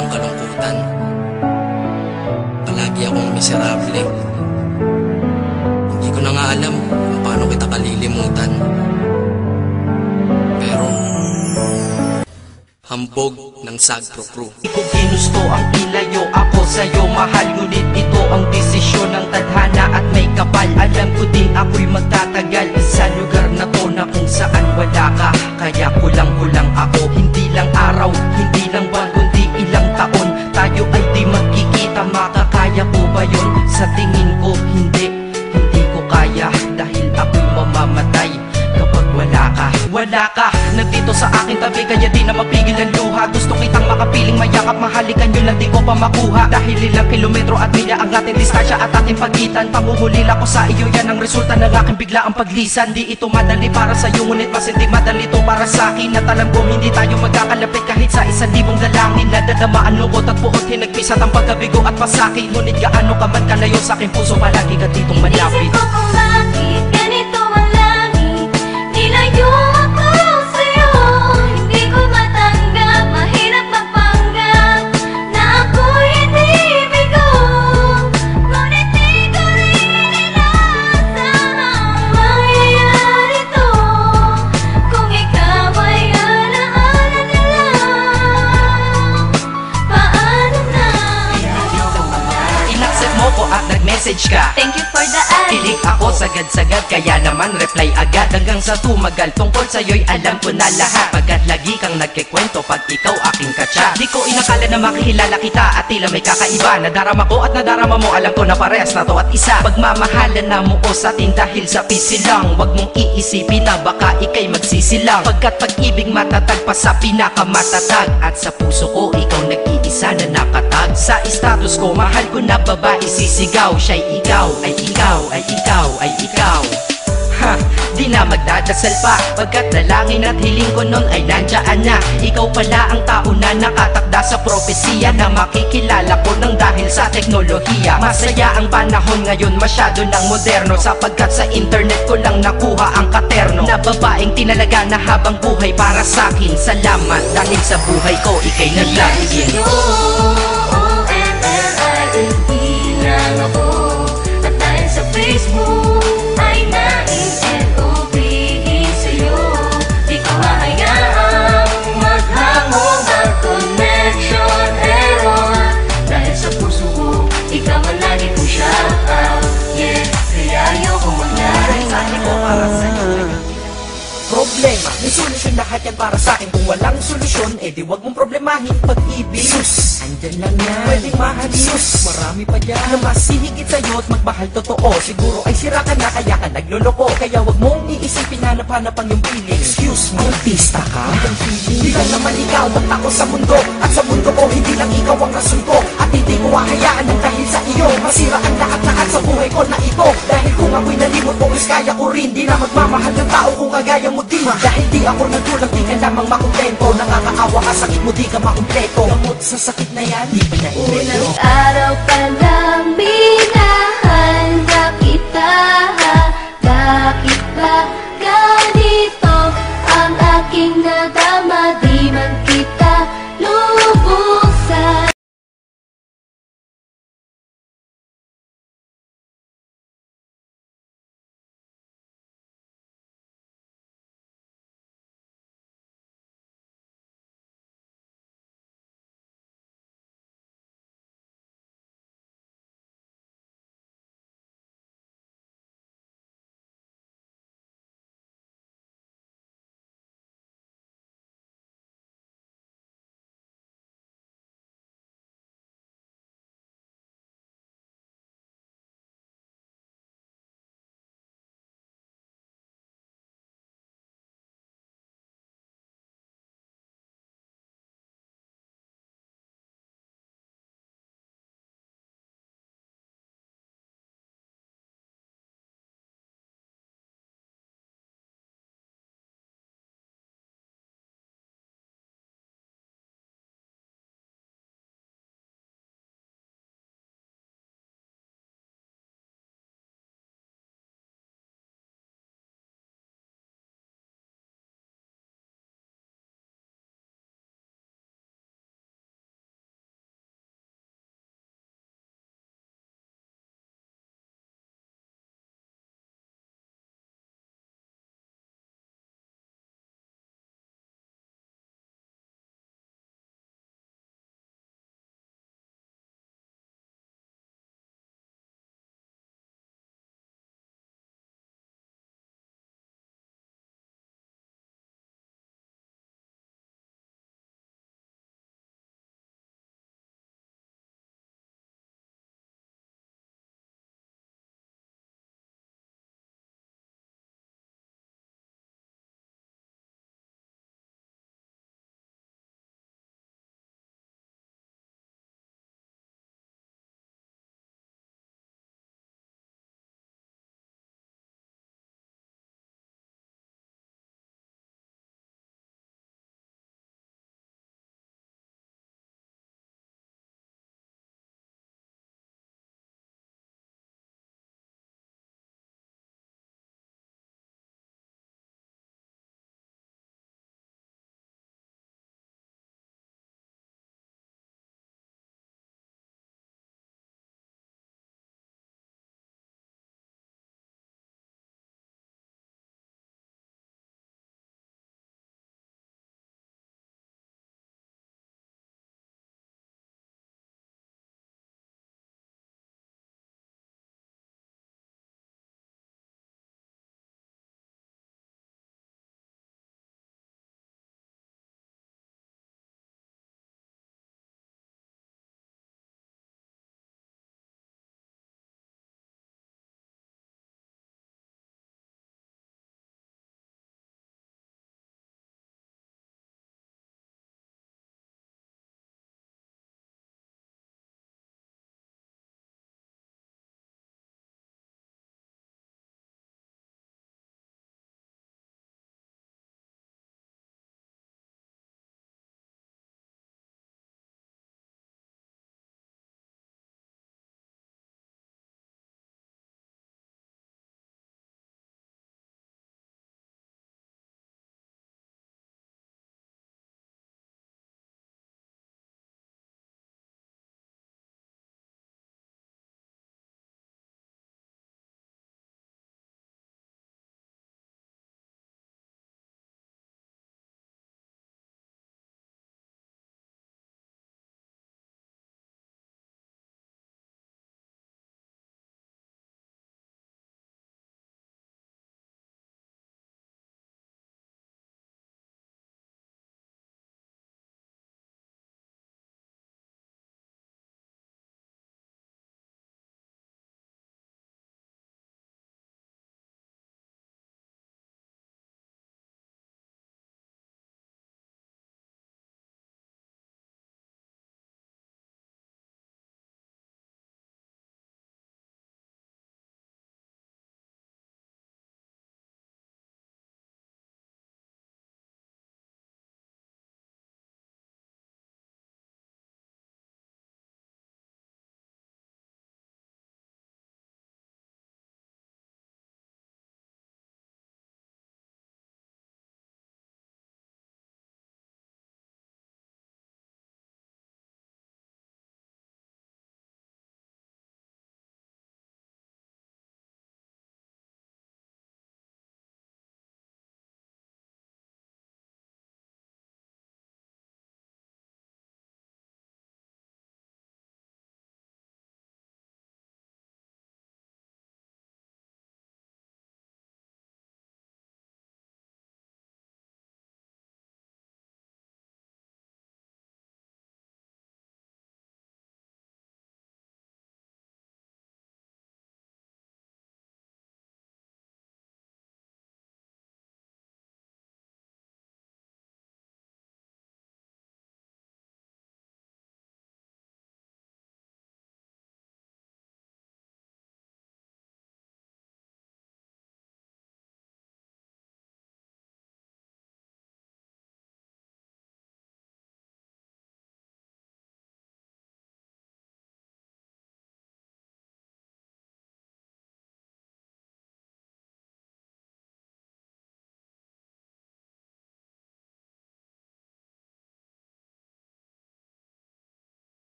ng kalungkutan. Palagi akong miserable. Hindi ko na nga alam kung paano kita kalilimutan. Pero hambog ng Sagpro Crew. Di ko ginusto ang ilayo ako sa'yo, mahal. Ngunit ito ang desisyon ng tadhana at may kapal. Alam ko din ako'y magtatagal sa lugar na to na kung saan wala ka. Kaya kulang-kulang ako, hindi lang araw, hindi lang buwan, kundi ilang taon. Tayo ay di magkikita, makakaya ko ba yun? Sa tingin ko hindi ko kaya. Dahil ako'y mamamatay kapag wala ka. Wala ka, nandito sa aking tabi, kaya di na mapigil ang luha. Gusto kitang makapiling, mayakap, mahalikan, yun lang di ko pa makuha. Dahil ilang kilometro at milya ang ating distansya at ating pagitan. Panguhulila ko sa iyo, yan ang resulta ng aking biglaang paglisan. Di ito madali para sa'yo, ngunit mas hindi madali ito para sa'kin. At alam ko hindi tayo magkakalapit kahit sa 1,000 dalangin. Nadadamaan lungkot at puot, hinagpisat ang pagkabigo at pasakit. Ngunit gaano ka man kalayo sa aking puso, palagi ka ditong malapit. Isip ko kung bakit ganito ang langit, nilayo ako sa'yo. Hindi ko matanggap, mahirap magpanggap na ako'y hindi bigo. Ngunit di ko rin inaasahang mangyayari to. Kung ikaw ay alaala na lang, paano na? Inaccept mo ko at nag-message ka. Thank you for the ad. Kilig ako sagad-sagad, kaya naman reply agad. Hanggang sa tumagal, tungkol sa'yo'y alam ko na lahat. Pagkat lagi kang nagkikwento pag ikaw aking katsa. Di ko inakala na makikilala kita at tila may kakaiba. Nadarama ko at nadarama mo, alam ko na parehas na to at isa. Pagmamahalan na mo o sa atin dahil sa pisilang. Huwag mong iisipin na baka ikay magsisilang. Pagkat pag-ibig matatag pa sa pinakamatatag. At sa puso ko, ikaw nag-iisa na nakatag. Sa status ko, mahal ko na babae sisigaw. Siya'y ikaw, ay ikaw, ay ikaw, ay ikaw. Ha, di na magdadasal pa, pagkat dalangin at hiling ko nun ay nandiyan na. Ikaw pala ang tao na nakatakda sa propesiya, na makikilala ko nang dahil sa teknolohiya. Masaya ang panahon ngayon, masyado ng moderno, sapagkat sa internet ko lang nakuha ang katerno na babaeng tinalaga na habang buhay para sa'kin. Salamat dahil sa buhay ko, ikay naglagin. Hindi lang ako, at dahil sa Facebook ay nais-LOVin sa'yo. Di ko hahayaang maghangong ang connection error. Dahil sa puso ko, ikaw ang lagi kong shout out. Yeah, kaya ayoko mag-lie. Sabi ko para sa'yo problema, may solusyon lahat yan para sa'kin. Kung walang solusyon, di wag mong problemahin pag-ibig. Sus, andyan lang yan, pwedeng mahalin. Sus, marami pa dyan na mas hihigit sa'yo at magmahal totoo. Siguro ay sira ka na kaya ka nagloloko. Kaya wag mong iisipin hanap-hanap ang iyong piling. Excuse me, artista ka? Hindi lang naman ikaw ang ako sa mundo. At sa mundo ko, hindi lang ikaw ang rason ko. At hindi ko hahayaan ng dahil sa iyo masira ang lahat-lahat sa buhay ko na ito. Dahil kung ako'y nalimot mo, is kaya ko rin. Di na magmamahal ng tao kung kagaya mo di. Dahil di ako nagkulang, di ka lamang makontento. Nakakaawa ka, sakit mo, di ka makumpleto. Gamot sa sakit na yan, di pa na Unang araw pa lang